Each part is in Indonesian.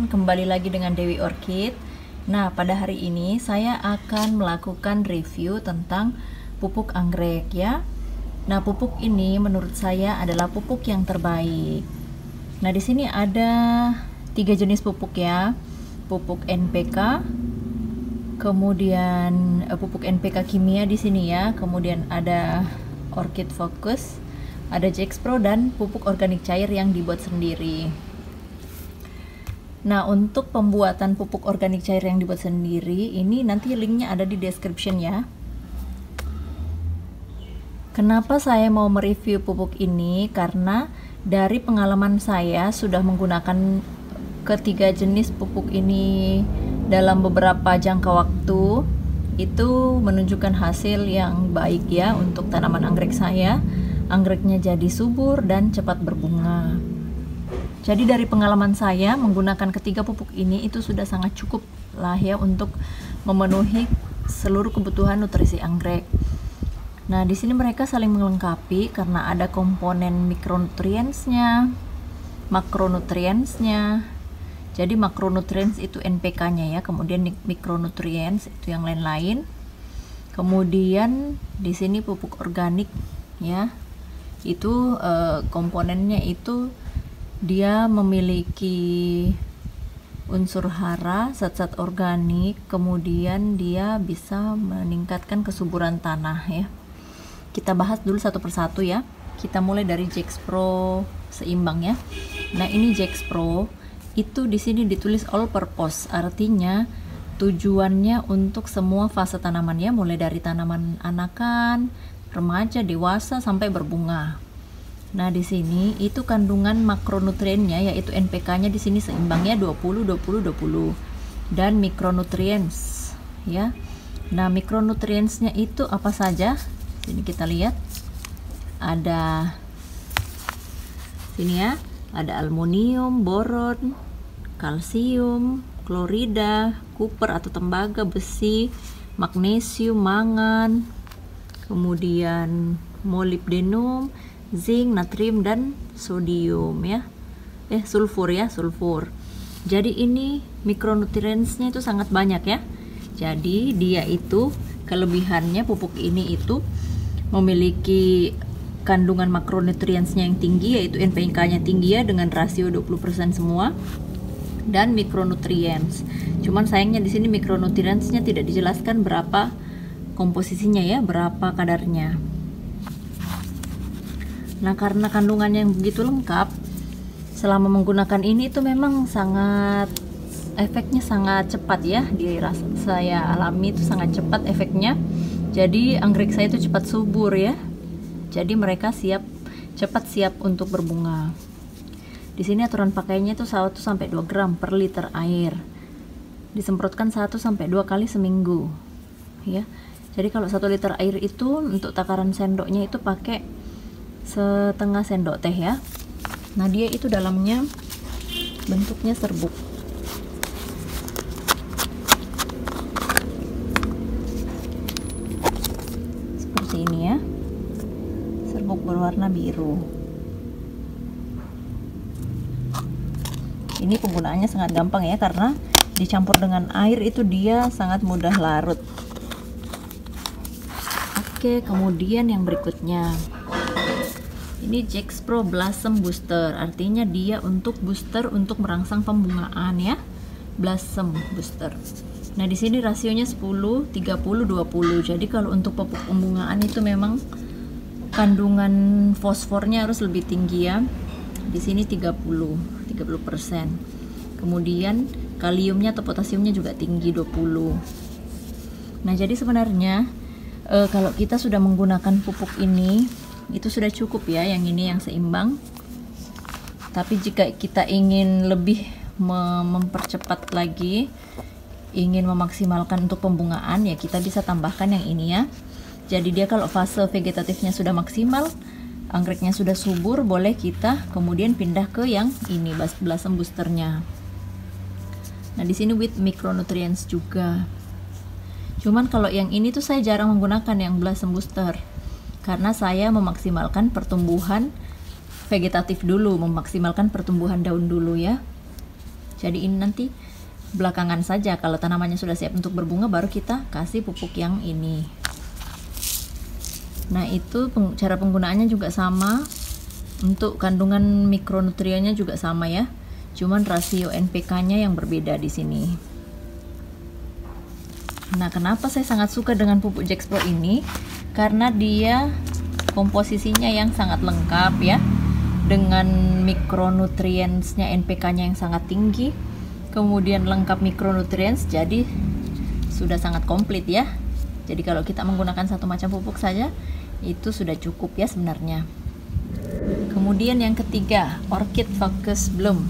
teman-teman, kembali lagi dengan Dewi Orchid. Nah, pada hari ini saya akan melakukan review tentang pupuk anggrek ya. Nah, pupuk ini menurut saya adalah pupuk yang terbaik. Nah, di sini ada 3 jenis pupuk ya. Pupuk NPK, kemudian pupuk NPK kimia di sini ya. Kemudian ada Orchid Focus, ada Gexpro, dan pupuk organik cair yang dibuat sendiri. Nah, untuk pembuatan pupuk organik cair yang dibuat sendiri ini nanti linknya ada di description ya. Kenapa saya mau mereview pupuk ini? Karena dari pengalaman saya sudah menggunakan ketiga jenis pupuk ini dalam beberapa jangka waktu, itu menunjukkan hasil yang baik ya untuk tanaman anggrek saya. Anggreknya jadi subur dan cepat berbunga. Jadi dari pengalaman saya menggunakan ketiga pupuk ini itu sudah sangat cukup lah ya untuk memenuhi seluruh kebutuhan nutrisi anggrek. Nah, di sini mereka saling melengkapi karena ada komponen mikronutriensnya, makronutriensnya. Jadi makronutriens itu NPK-nya ya, kemudian mikronutriens itu yang lain-lain. Kemudian di sini pupuk organik ya. Itu komponennya itu dia memiliki unsur hara, zat-zat organik, kemudian dia bisa meningkatkan kesuburan tanah ya. Kita bahas dulu satu persatu ya. Kita mulai dari Gexpro seimbang ya. Nah, ini Gexpro itu di sini ditulis all purpose, artinya tujuannya untuk semua fase tanaman ya, mulai dari tanaman anakan, remaja, dewasa sampai berbunga. Nah, di sini itu kandungan makronutriennya yaitu NPK-nya di sini seimbangnya 20 20 20 dan mikronutriens ya. Nah, mikronutriensnya itu apa saja? Sini kita lihat. Ada sini ya, ada aluminium, boron, kalsium, klorida, kuper atau tembaga, besi, magnesium, mangan, kemudian molibdenum, zinc, natrium, dan sodium ya, sulfur ya, sulfur. Jadi ini mikronutriensnya itu sangat banyak ya. Jadi dia itu kelebihannya, pupuk ini itu memiliki kandungan makronutriensnya yang tinggi yaitu NPK-nya tinggi ya, dengan rasio 20% semua, dan mikronutriens. Cuman sayangnya di sini mikronutriensnya tidak dijelaskan berapa komposisinya ya, berapa kadarnya. Nah, karena kandungannya yang begitu lengkap, selama menggunakan ini itu memang sangat, efeknya sangat cepat ya. Saya alami itu sangat cepat efeknya. Jadi anggrek saya itu cepat subur ya. Jadi mereka cepat siap untuk berbunga. Di sini aturan pakainya itu 1 sampai 2 gram per liter air. Disemprotkan 1 sampai 2 kali seminggu. Ya. Jadi kalau 1 liter air itu untuk takaran sendoknya itu pakai setengah sendok teh ya. Nah, dia itu dalamnya bentuknya serbuk. Seperti ini ya. Serbuk berwarna biru. Ini penggunaannya sangat gampang ya, karena dicampur dengan air itu dia sangat mudah larut. Oke, kemudian yang berikutnya. Ini Gexpro Blossom Booster, artinya dia untuk booster untuk merangsang pembungaan ya. Blossom Booster. Nah, di sini rasionya 10 30 20. Jadi kalau untuk pupuk pembungaan itu memang kandungan fosfornya harus lebih tinggi ya. Di sini 30%. Kemudian kaliumnya atau potasiumnya juga tinggi 20. Nah, jadi sebenarnya kalau kita sudah menggunakan pupuk ini itu sudah cukup ya, yang ini yang seimbang. Tapi jika kita ingin lebih mempercepat lagi, ingin memaksimalkan untuk pembungaan ya, kita bisa tambahkan yang ini ya. Jadi dia kalau fase vegetatifnya sudah maksimal, anggreknya sudah subur, boleh kita kemudian pindah ke yang ini, Blossom Boosternya. Nah, di sini with micronutrients juga. Cuman kalau yang ini tuh saya jarang menggunakan yang Blossom Booster, karena saya memaksimalkan pertumbuhan vegetatif dulu, memaksimalkan pertumbuhan daun dulu ya. Jadi ini nanti belakangan saja, kalau tanamannya sudah siap untuk berbunga baru kita kasih pupuk yang ini. Nah itu cara penggunaannya juga sama, untuk kandungan mikronutriennya juga sama ya, cuman rasio NPK-nya yang berbeda di sini. Nah kenapa saya sangat suka dengan pupuk Jexpro ini, karena dia komposisinya yang sangat lengkap ya, dengan mikronutriensnya, NPK-nya yang sangat tinggi, kemudian lengkap mikronutrients, jadi sudah sangat komplit ya. Jadi kalau kita menggunakan satu macam pupuk saja itu sudah cukup ya sebenarnya. Kemudian yang ketiga, Orchid Focus Bloom.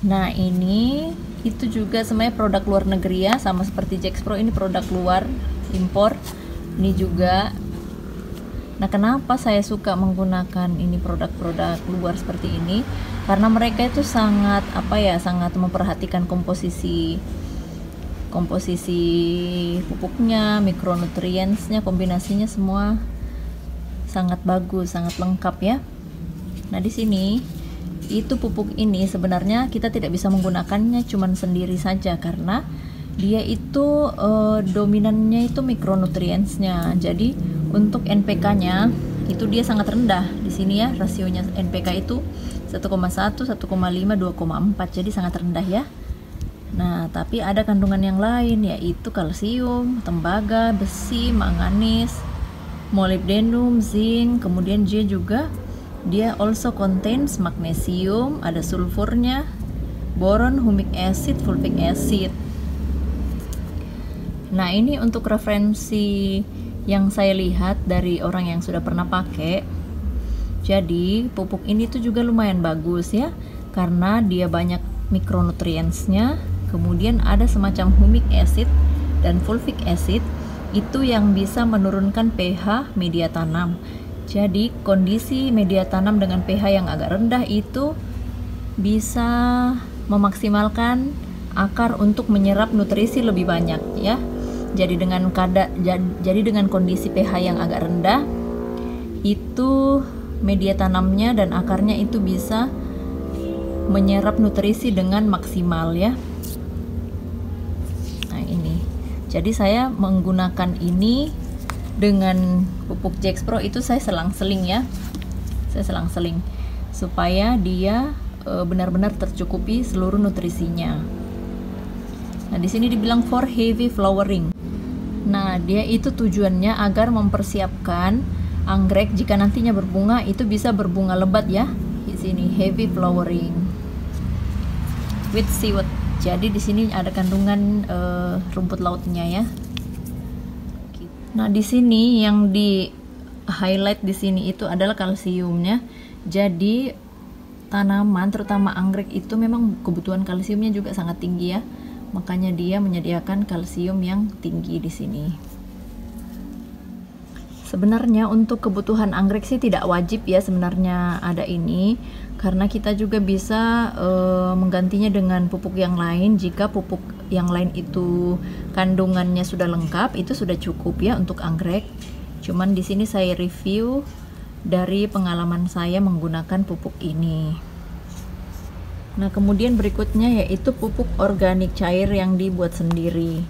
Nah ini itu juga sebenarnya produk luar negeri ya, sama seperti Jexpro, ini produk luar, impor. Ini juga. Nah kenapa saya suka menggunakan ini produk-produk luar seperti ini, karena mereka itu sangat sangat memperhatikan komposisi pupuknya, mikronutrientsnya, kombinasinya semua sangat bagus, sangat lengkap ya. Nah di sini itu pupuk ini sebenarnya kita tidak bisa menggunakannya cuman sendiri saja, karena dia itu dominannya itu mikronutrientsnya. Jadi untuk NPK-nya itu dia sangat rendah di sini ya, rasionya NPK itu 1,1, 1,5, 2,4, jadi sangat rendah ya. Nah tapi ada kandungan yang lain, yaitu kalsium, tembaga, besi, manganis, molybdenum, zinc, kemudian dia also contains magnesium, ada sulfurnya, boron, humic acid, fulvic acid. Nah ini untuk referensi yang saya lihat dari orang yang sudah pernah pakai, jadi pupuk ini tuh juga lumayan bagus ya, karena dia banyak mikronutrientsnya, kemudian ada semacam humic acid dan fulvic acid, itu yang bisa menurunkan pH media tanam. Jadi kondisi media tanam dengan pH yang agak rendah itu bisa memaksimalkan akar untuk menyerap nutrisi lebih banyak ya. Jadi dengan kondisi pH yang agak rendah, itu media tanamnya dan akarnya itu bisa menyerap nutrisi dengan maksimal ya. Nah ini, jadi saya menggunakan ini dengan pupuk Jexpro itu saya selang-seling ya, saya selang-seling supaya dia benar-benar tercukupi seluruh nutrisinya. Nah di sini dibilang for heavy flowering. Nah dia itu tujuannya agar mempersiapkan anggrek jika nantinya berbunga itu bisa berbunga lebat ya. Di sini heavy flowering with seaweed. Jadi di sini ada kandungan rumput lautnya ya. Nah di sini yang di highlight di sini itu adalah kalsiumnya. Jadi tanaman terutama anggrek itu memang kebutuhan kalsiumnya juga sangat tinggi ya. Makanya dia menyediakan kalsium yang tinggi di sini. Sebenarnya untuk kebutuhan anggrek sih tidak wajib ya sebenarnya ada ini, karena kita juga bisa menggantinya dengan pupuk yang lain. Jika pupuk yang lain itu kandungannya sudah lengkap, itu sudah cukup ya untuk anggrek. Cuman di sini saya review dari pengalaman saya menggunakan pupuk ini. Nah kemudian berikutnya yaitu pupuk organik cair yang dibuat sendiri.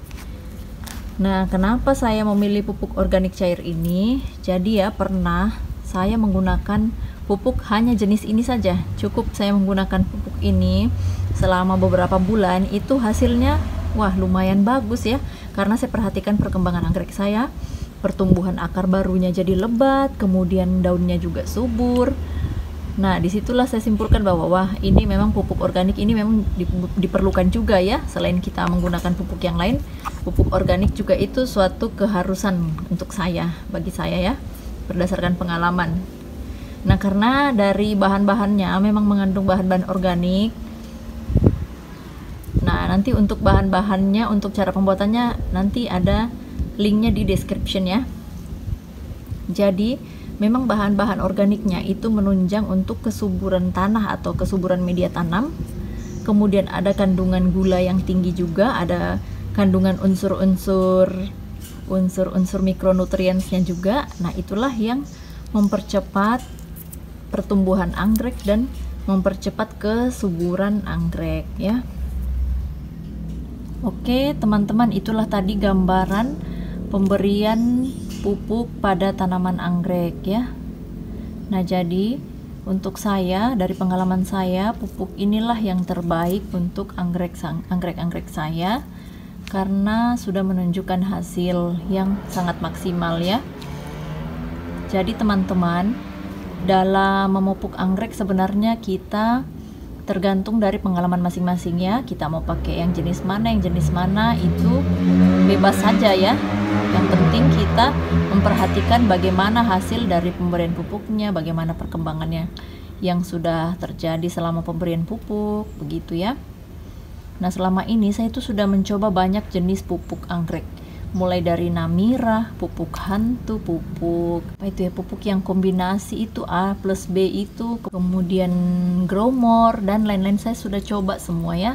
Nah kenapa saya memilih pupuk organik cair ini? Jadi ya pernah saya menggunakan pupuk hanya jenis ini saja, cukup saya menggunakan pupuk ini selama beberapa bulan, itu hasilnya wah lumayan bagus ya, karena saya perhatikan perkembangan anggrek saya, pertumbuhan akar barunya jadi lebat, kemudian daunnya juga subur. Nah disitulah saya simpulkan bahwa wah ini memang pupuk organik ini memang diperlukan juga ya. Selain kita menggunakan pupuk yang lain, pupuk organik juga itu suatu keharusan untuk saya, bagi saya ya, berdasarkan pengalaman. Nah karena dari bahan-bahannya memang mengandung bahan-bahan organik. Nah nanti untuk bahan-bahannya, untuk cara pembuatannya nanti ada linknya di description ya. Jadi memang bahan-bahan organiknya itu menunjang untuk kesuburan tanah atau kesuburan media tanam. Kemudian ada kandungan gula yang tinggi juga, ada kandungan unsur-unsur mikronutrientsnya juga. Nah itulah yang mempercepat pertumbuhan anggrek dan mempercepat kesuburan anggrek ya. Oke teman-teman, itulah tadi gambaran pemberian pupuk pada tanaman anggrek ya. Nah jadi untuk saya, dari pengalaman saya, pupuk inilah yang terbaik untuk anggrek-anggrek saya karena sudah menunjukkan hasil yang sangat maksimal ya. Jadi teman-teman, dalam memupuk anggrek sebenarnya kita tergantung dari pengalaman masing-masing ya. Kita mau pakai yang jenis mana itu bebas saja ya. Yang penting kita memperhatikan bagaimana hasil dari pemberian pupuknya, bagaimana perkembangannya yang sudah terjadi selama pemberian pupuk, begitu ya. Nah selama ini saya itu sudah mencoba banyak jenis pupuk anggrek, mulai dari Namira, pupuk hantu, pupuk apa itu ya, pupuk yang kombinasi itu A plus B itu, kemudian Growmore dan lain-lain, saya sudah coba semua ya.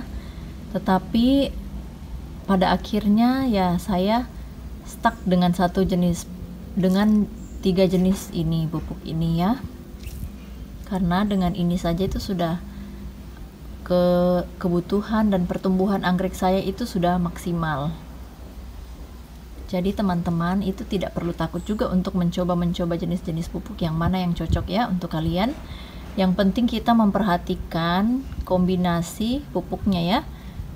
Tetapi pada akhirnya ya saya stuck dengan satu jenis, dengan 3 jenis ini pupuk ini ya. Karena dengan ini saja itu sudah kebutuhan dan pertumbuhan anggrek saya itu sudah maksimal. Jadi teman-teman itu tidak perlu takut juga untuk mencoba jenis-jenis pupuk yang mana yang cocok ya untuk kalian. Yang penting kita memperhatikan kombinasi pupuknya ya.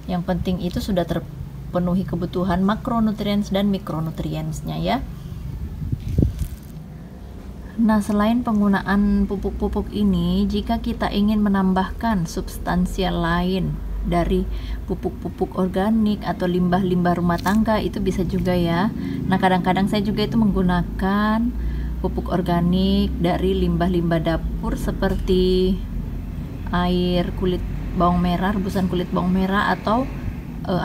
Yang penting itu sudah terpenuhi kebutuhan makronutriens dan mikronutriensnya ya. Nah selain penggunaan pupuk-pupuk ini, jika kita ingin menambahkan substansial lain dari pupuk-pupuk organik atau limbah-limbah rumah tangga, itu bisa juga ya. Nah kadang-kadang saya juga itu menggunakan pupuk organik dari limbah-limbah dapur seperti air kulit bawang merah, rebusan kulit bawang merah, atau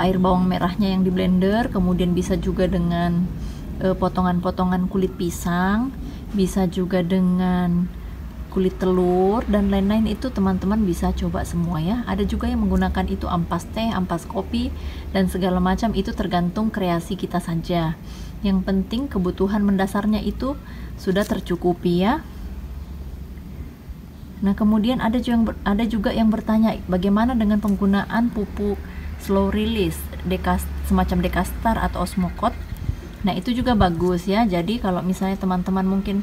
air bawang merahnya yang di blender. Kemudian bisa juga dengan potongan-potongan kulit pisang, bisa juga dengan kulit telur dan lain-lain. Itu teman-teman bisa coba semua ya. Ada juga yang menggunakan itu ampas teh, ampas kopi dan segala macam, itu tergantung kreasi kita saja. Yang penting kebutuhan mendasarnya itu sudah tercukupi ya. Nah kemudian ada juga yang bertanya, bagaimana dengan penggunaan pupuk slow release, semacam Dekastar atau Osmocote. Nah itu juga bagus ya. Jadi kalau misalnya teman-teman mungkin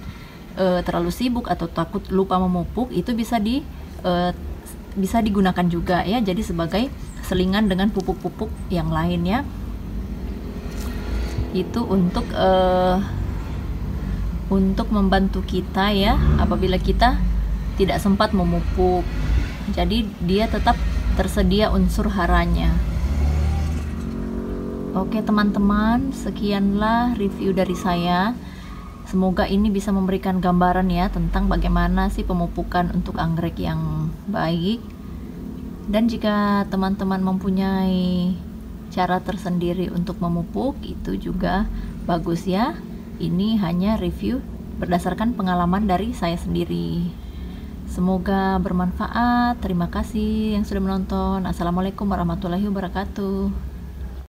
terlalu sibuk atau takut lupa memupuk, itu bisa digunakan juga ya. Jadi sebagai selingan dengan pupuk-pupuk yang lain ya. Itu untuk membantu kita ya apabila kita tidak sempat memupuk. Jadi dia tetap tersedia unsur haranya. Oke teman-teman, sekianlah review dari saya. Semoga ini bisa memberikan gambaran ya tentang bagaimana sih pemupukan untuk anggrek yang baik. Dan jika teman-teman mempunyai cara tersendiri untuk memupuk, itu juga bagus ya. Ini hanya review berdasarkan pengalaman dari saya sendiri. Semoga bermanfaat. Terima kasih yang sudah menonton. Assalamualaikum warahmatullahi wabarakatuh.